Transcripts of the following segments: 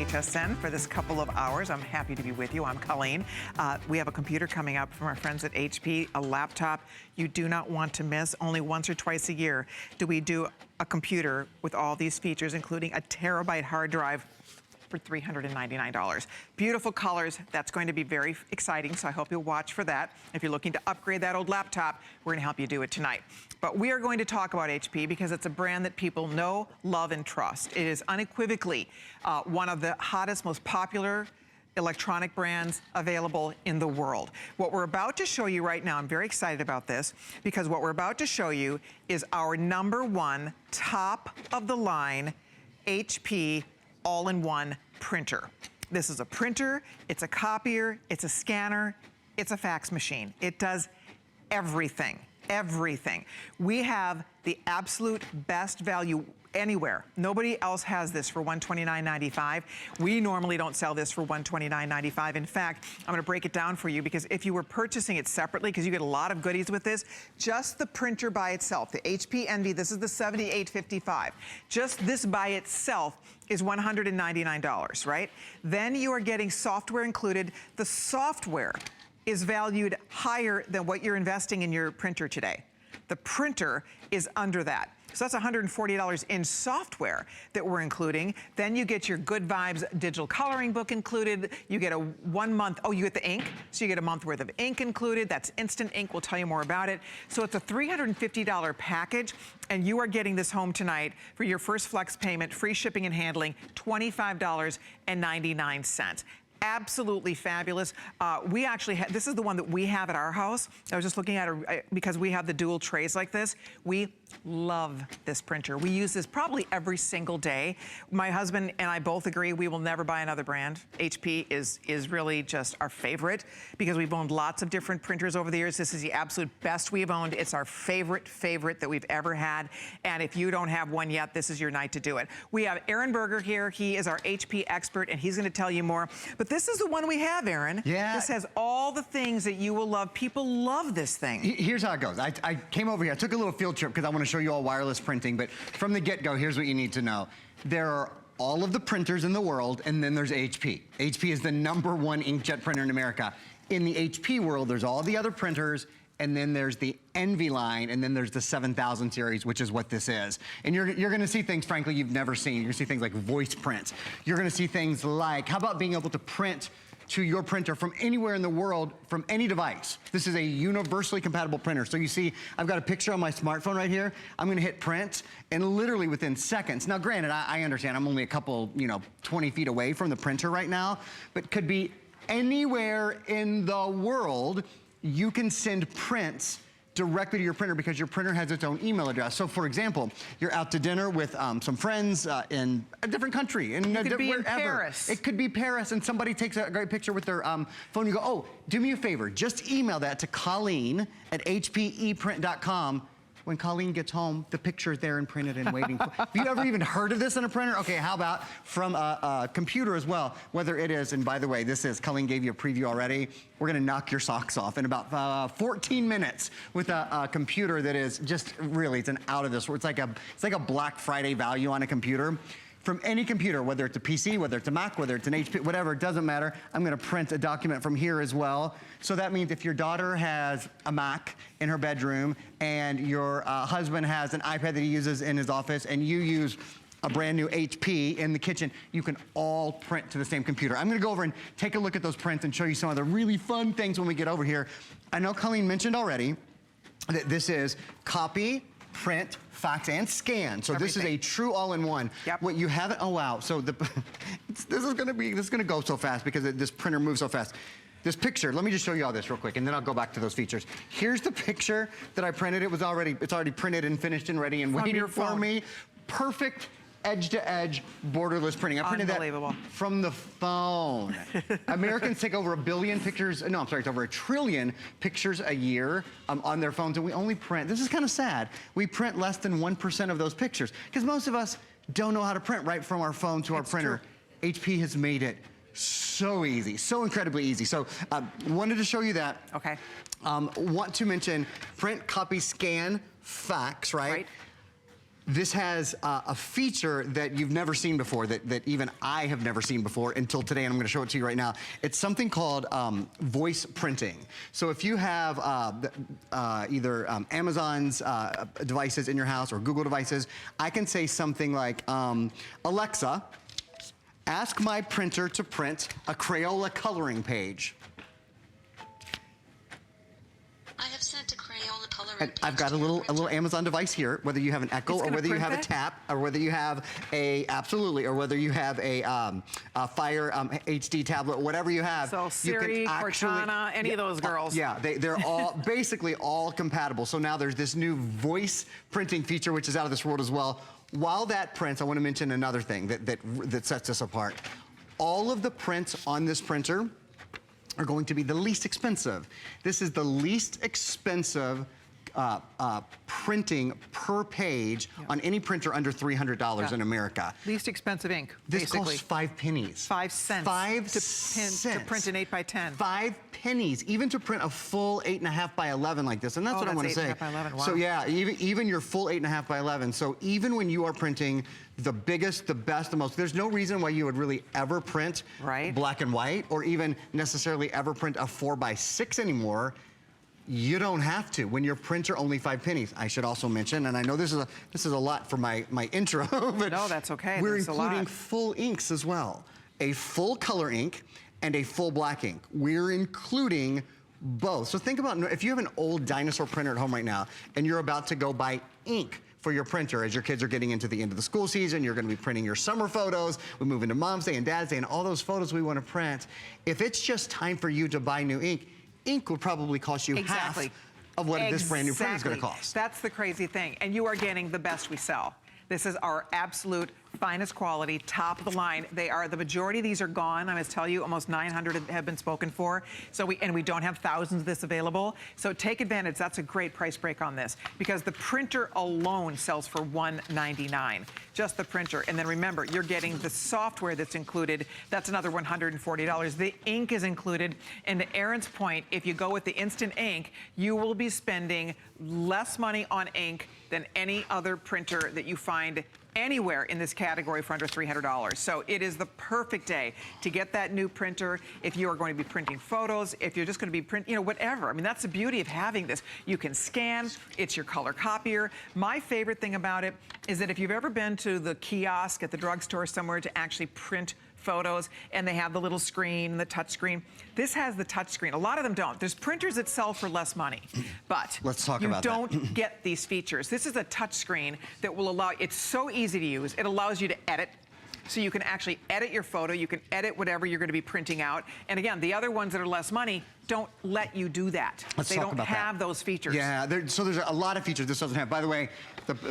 HSN for this couple of hours. I'm happy to be with you. I'm Colleen. We have a computer coming up from our friends at HP, a laptop you do not want to miss. Only once or twice a year do we do a computer with all these features, including a terabyte hard drive for $399. Beautiful colors. That's going to be very exciting, so I hope you'll watch for that. If you're looking to upgrade that old laptop, we're gonna help you do it tonight. But we are going to talk about HP because it's a brand that people know, love, and trust. It is unequivocally one of the hottest, most popular electronic brands available in the world. What we're about to show you right now, I'm very excited about this, because what we're about to show you is our #1 top of the line HP all-in-one printer. This is a printer, it's a copier, it's a scanner, it's a fax machine. It does everything, everything. We have the absolute best value anywhere. Nobody else has this for $129.95. We normally don't sell this for $129.95. In fact, I'm gonna break it down for you, because if you were purchasing it separately, because you get a lot of goodies with this, just the printer by itself, the HP Envy, this is the 7855. Just this by itself is $199, right? Then you are getting software included. The software is valued higher than what you're investing in your printer today. The printer is under that. So that's $140 in software that we're including. Then you get your Good Vibes digital coloring book included. You get a 1 month, oh, you get the ink. So you get a month worth of ink included. That's instant ink, we'll tell you more about it. So it's a $350 package, and you are getting this home tonight for your first flex payment, free shipping and handling, $25.99. Absolutely fabulous. We actually have, this is the one that we have at our house. I was just looking at it because we have the dual trays like this. We love this printer. We use this probably every single day. My husband and I both agree we will never buy another brand. HP is really just our favorite, because we've owned lots of different printers over the years. This is the absolute best we've owned. It's our favorite that we've ever had. And if you don't have one yet, this is your night to do it. We have Aaron Berger here. He is our HP expert, and he's gonna tell you more. But this is the one we have, Aaron. Yeah. This has all the things that you will love. People love this thing. Here's how it goes. I came over here, I took a little field trip because I want to show you all wireless printing, but from the get-go, here's what you need to know. There are all of the printers in the world, and then there's HP. HP is the #1 inkjet printer in America. In the HP world, there's all the other printers, and then there's the Envy line, and then there's the 7000 series, which is what this is. And you're gonna see things, frankly, you've never seen. You're gonna see things like voice prints. You're gonna see things like, how about being able to print to your printer from anywhere in the world, from any device. This is a universally compatible printer. So you see, I've got a picture on my smartphone right here. I'm gonna hit print, and literally within seconds. Now granted, I understand I'm only a couple, 20 feet away from the printer right now, but could be anywhere in the world, you can send prints directly to your printer because your printer has its own email address. So for example, you're out to dinner with some friends in a different country. It could be in Paris. It could be Paris, and somebody takes a great picture with their phone. You go, oh, do me a favor, just email that to Colleen at hpeprint.com. When Colleen gets home, the picture's there and printed and waiting. Have you ever even heard of this in a printer? Okay, how about from a computer as well? Whether it is, and by the way, this is, Colleen gave you a preview already. We're gonna knock your socks off in about 14 minutes with a computer that is just really, it's an out of this. It's like a Black Friday value on a computer. From any computer, whether it's a PC, whether it's a Mac, whether it's an HP, whatever, it doesn't matter. I'm gonna print a document from here as well. So that means if your daughter has a Mac in her bedroom and your husband has an iPad that he uses in his office and you use a brand new HP in the kitchen, you can all print to the same computer. I'm gonna go over and take a look at those prints and show you some of the really fun things when we get over here. I know Colleen mentioned already that this is copy, print, fax, and scan. So Everything. This is a true all-in-one. Yep. What you haven't, oh wow, so this is gonna go so fast because this printer moves so fast. This picture, let me just show you all this real quick, and then I'll go back to those features. Here's the picture that I printed. It's already printed and finished and ready and waiting for me. Perfect edge-to-edge borderless printing. I printed that from the phone. Americans take over 1 billion pictures, no, I'm sorry, it's over 1 trillion pictures a year on their phones, and we only print, this is kind of sad, we print less than 1% of those pictures, because most of us don't know how to print right from our phone to our printer. True. HP has made it so easy, so incredibly easy. So wanted to show you that. This has a feature that you've never seen before, that even I have never seen before until today, and I'm gonna show it to you right now. It's something called voice printing. So if you have either Amazon's devices in your house or Google devices, I can say something like, Alexa, ask my printer to print a Crayola coloring page. I have sent a Crayola coloring And page I've got a little Amazon device here, whether you have an Echo or whether you have a Tap or whether you have or whether you have a Fire HD tablet, whatever you have. So Siri, Cortana, any of those girls. Yeah, they're all basically all compatible. So now there's this new voice printing feature, which is out of this world as well. While that prints, I want to mention another thing that sets us apart. All of the prints on this printer are going to be the least expensive. This is the least expensive printing per page on any printer under $300 in America. Least expensive ink, This basically. costs 5 pennies. 5 cents. 5 cents. To print an 8x10. 5 pennies, even to print a full 8.5 by 11 like this. And that's what I want to say. 8.5 by 11, wow. So yeah, even your full 8.5 by 11. So even when you are printing the biggest, the best, the most, there's no reason why you would really ever print black and white or even necessarily ever print a 4x6 anymore. You don't have to. When your printer only 5 pennies. I should also mention, and I know this is a lot for my intro, but no, that's okay. We're including full inks as well. A full color ink and a full black ink. We're including both. So think about if you have an old dinosaur printer at home right now and you're about to go buy ink for your printer as your kids are getting into the end of the school season, you're gonna be printing your summer photos, we move into Mom's Day and Dad's Day and all those photos we wanna print. If it's just time for you to buy new ink will probably cost you half of what this brand new printer is gonna cost. That's the crazy thing. And you are getting the best we sell. This is our absolute finest quality, top of the line. They are, the majority of these are gone. I must tell you, almost 900 have been spoken for. So we don't have thousands of this available. So take advantage. That's a great price break on this because the printer alone sells for $199. Just the printer. And then remember, you're getting the software that's included. That's another $140. The ink is included. And to Erin's point, if you go with the instant ink, you will be spending less money on ink than any other printer that you find anywhere in this category for under $300. So it is the perfect day to get that new printer if you are going to be printing photos, if you're just going to be printing, whatever. I mean, that's the beauty of having this. You can scan, it's your color copier. My favorite thing about it is that if you've ever been to the kiosk at the drugstore somewhere to actually print photos and they have the little screen, the touch screen. This has the touch screen. A lot of them don't. There's printers that sell for less money, but let's talk about that. You don't get these features. This is a touch screen that will allow, it's so easy to use. It allows you to edit. So you can actually edit your photo, you can edit whatever you're going to be printing out. And again, the other ones that are less money don't let you do that. Let's they talk don't about have that. those features. Yeah, so there's a lot of features this doesn't have. By the way,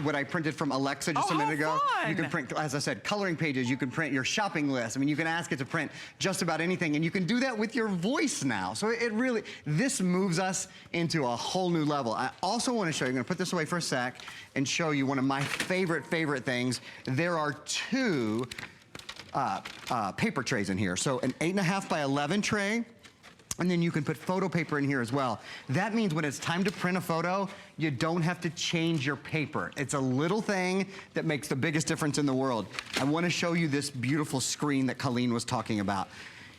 what I printed from Alexa just a minute ago, fun. you can print, as I said, coloring pages, you can print your shopping list. I mean, you can ask it to print just about anything, and you can do that with your voice now. So it really, this moves us into a whole new level. I also want to show you, I'm going to put this away for a sec, and show you one of my favorite things. There are two paper trays in here. So an 8.5 by 11 tray, and then you can put photo paper in here as well. That means when it's time to print a photo, you don't have to change your paper. It's a little thing that makes the biggest difference in the world. I want to show you this beautiful screen that Colleen was talking about.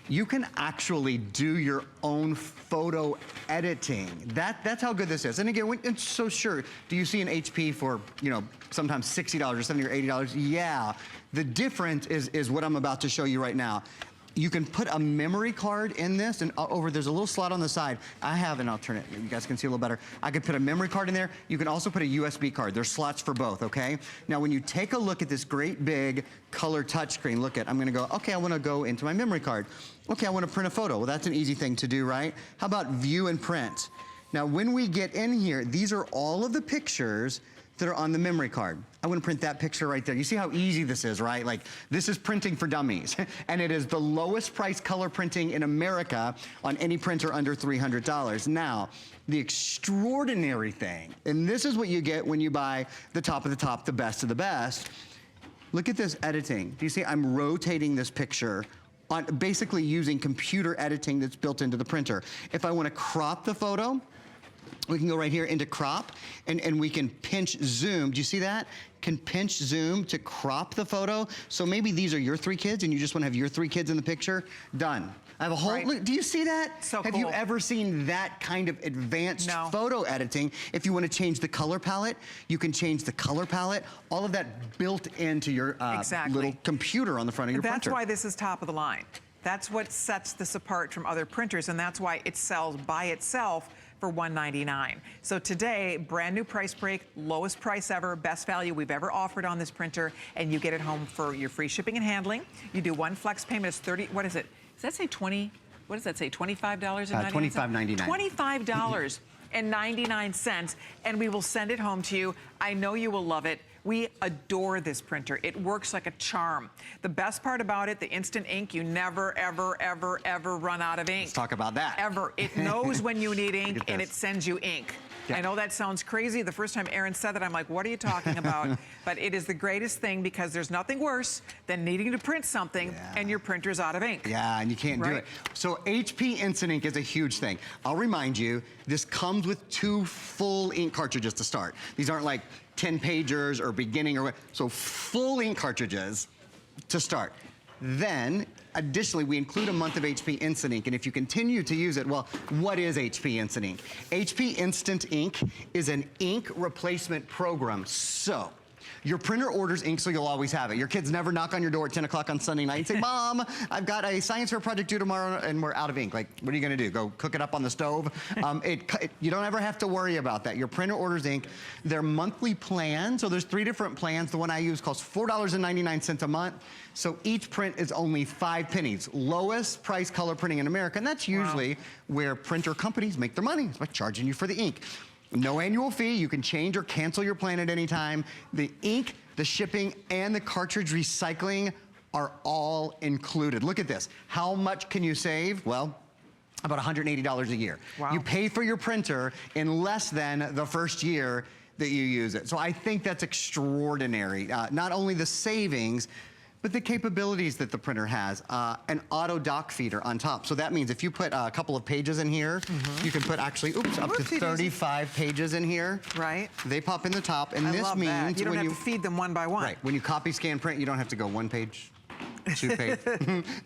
You can actually do your own photo editing. That's how good this is. And again, it's so sure, do you see an HP for, sometimes $60 or $70 or $80? Yeah. The difference is what I'm about to show you right now. You can put a memory card in this, and there's a little slot on the side. I have, and I'll turn it, you guys can see a little better. I could put a memory card in there. You can also put a USB card. There's slots for both, okay? Now, when you take a look at this great big color touchscreen, I'm gonna go, okay, I wanna go into my memory card. Okay, I wanna print a photo. Well, that's an easy thing to do, right? How about view and print? Now, when we get in here, these are all of the pictures that are on the memory card. I want to print that picture right there. You see how easy this is, right? Like, this is printing for dummies. And it is the lowest price color printing in America on any printer under $300. Now, the extraordinary thing, and this is what you get when you buy the top of the top, the best of the best. Look at this editing. Do you see I'm rotating this picture on basically using computer editing that's built into the printer. If I want to crop the photo, We can go right here into crop, and we can pinch zoom. Do you see that? Can pinch zoom to crop the photo. So maybe these are your 3 kids and you just want to have your 3 kids in the picture. Done. I have a whole, look, do you see that? So have cool. you ever seen that kind of advanced photo editing? If you want to change the color palette, you can change the color palette. All of that built into your little computer on the front of your printer. That's why this is top of the line. That's what sets this apart from other printers, and that's why it sells by itself for $199. So today, brand new price break, lowest price ever, best value we've ever offered on this printer, and you get it home for your free shipping and handling. You do one flex payment, it's 30, what is it? Does that say 20, what does that say, $25.99? $25.99. $25.99, and we will send it home to you. I know you will love it. We adore this printer. It works like a charm. The best part about it, the instant ink, you never, ever, ever, ever run out of ink. Let's talk about that. Ever. It knows when you need ink, and it sends you ink. Yeah. I know that sounds crazy. The first time Aaron said that, I'm like, what are you talking about? But it is the greatest thing because there's nothing worse than needing to print something and your printer's out of ink. Yeah, and you can't do it. So HP Instant Ink is a huge thing. I'll remind you, this comes with 2 full ink cartridges to start. These aren't like 10 pagers or beginning or so full ink cartridges to start. Then, additionally, we include a month of HP Instant Ink, and if you continue to use it, well, what is HP Instant Ink? HP Instant Ink is an ink replacement program. So, your printer orders ink so you'll always have it. Your kids never knock on your door at 10 o'clock on Sunday night and say, Mom, I've got a science fair project due tomorrow and we're out of ink. Like, what are you gonna do? Go cook it up on the stove? You don't ever have to worry about that. Your printer orders ink. They're monthly plans, so there's 3 different plans. The one I use costs $4.99 a month. So each print is only 5 pennies. Lowest price color printing in America, and that's usually where printer companies make their money. It's by charging you for the ink. No annual fee, you can change or cancel your plan at any time. The ink, the shipping, and the cartridge recycling are all included. Look at this. How much can you save? Well, about $180 a year. Wow. You pay for your printer in less than the first year that you use it. So I think that's extraordinary. Not only the savings, but the capabilities that the printer has, an auto dock feeder on top. So that means if you put a couple of pages in here, you can put actually, up to 35 pages in here. Right. They pop in the top, and this love means that. You don't when have to feed them one by one. Right, when you copy, scan, print, you don't have to go 1 page, 2 page,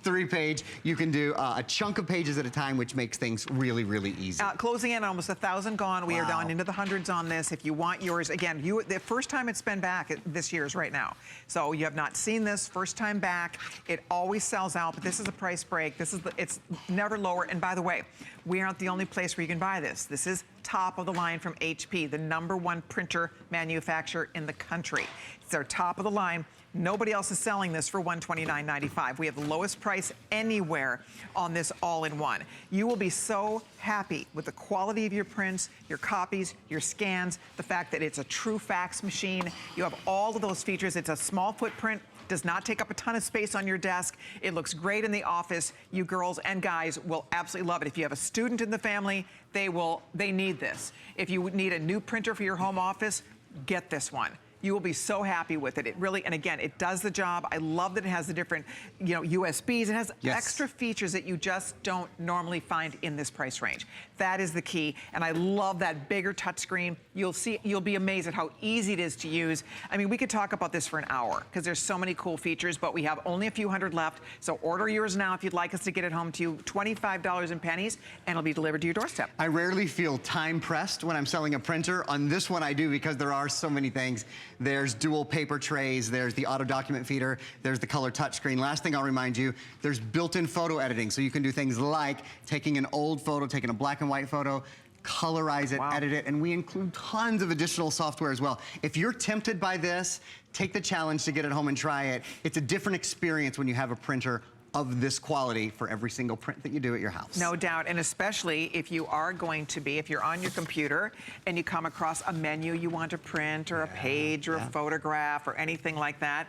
3 page. You can do a chunk of pages at a time, which makes things really, really easy. Closing in, almost 1,000 gone. We are down into the hundreds on this. If you want yours, again, the first time it's been back this year is right now. So you have not seen this, first time back. It always sells out, but this is a price break. It's never lower. And by the way, we aren't the only place where you can buy this. This is top of the line from HP, the #1 printer manufacturer in the country. It's their top of the line. Nobody else is selling this for $129.95. We have the lowest price anywhere on this all-in-one. You will be so happy with the quality of your prints, your copies, your scans, the fact that it's a true fax machine. You have all of those features. It's a small footprint, does not take up a ton of space on your desk. It looks great in the office. You girls and guys will absolutely love it. If you have a student in the family, they need this. If you need a new printer for your home office, get this one. You will be so happy with it. It really, and again, it does the job. I love that it has the different, USBs. It has extra features that you just don't normally find in this price range. That is the key, and I love that bigger touchscreen. You'll be amazed at how easy it is to use. I mean, we could talk about this for an hour because there's so many cool features, but we have only a few hundred left. So order yours now if you'd like us to get it home to you. $25 in pennies, and it'll be delivered to your doorstep. I rarely feel time pressed when I'm selling a printer. On this one I do because there are so many things. There's dual paper trays, there's the auto document feeder, there's the color touchscreen. Last thing I'll remind you, there's built-in photo editing. So you can do things like taking an old photo, taking a black and white photo, colorize it, edit it, and we include tons of additional software as well. If you're tempted by this, take the challenge to get it home and try it. It's a different experience when you have a printer of this quality for every single print that you do at your house. No doubt, and especially if you are going to be, if you're on your computer and you come across a menu you want to print or a page or a photograph or anything like that,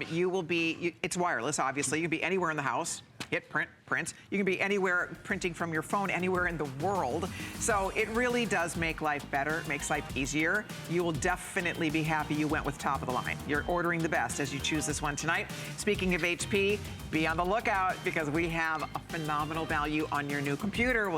you will be, it's wireless obviously, you can be anywhere in the house, hit print, prints. You can be anywhere printing from your phone, anywhere in the world. So it really does make life better, it makes life easier. You will definitely be happy you went with top of the line. You're ordering the best as you choose this one tonight. Speaking of HP, be on the lookout because we have a phenomenal value on your new computer.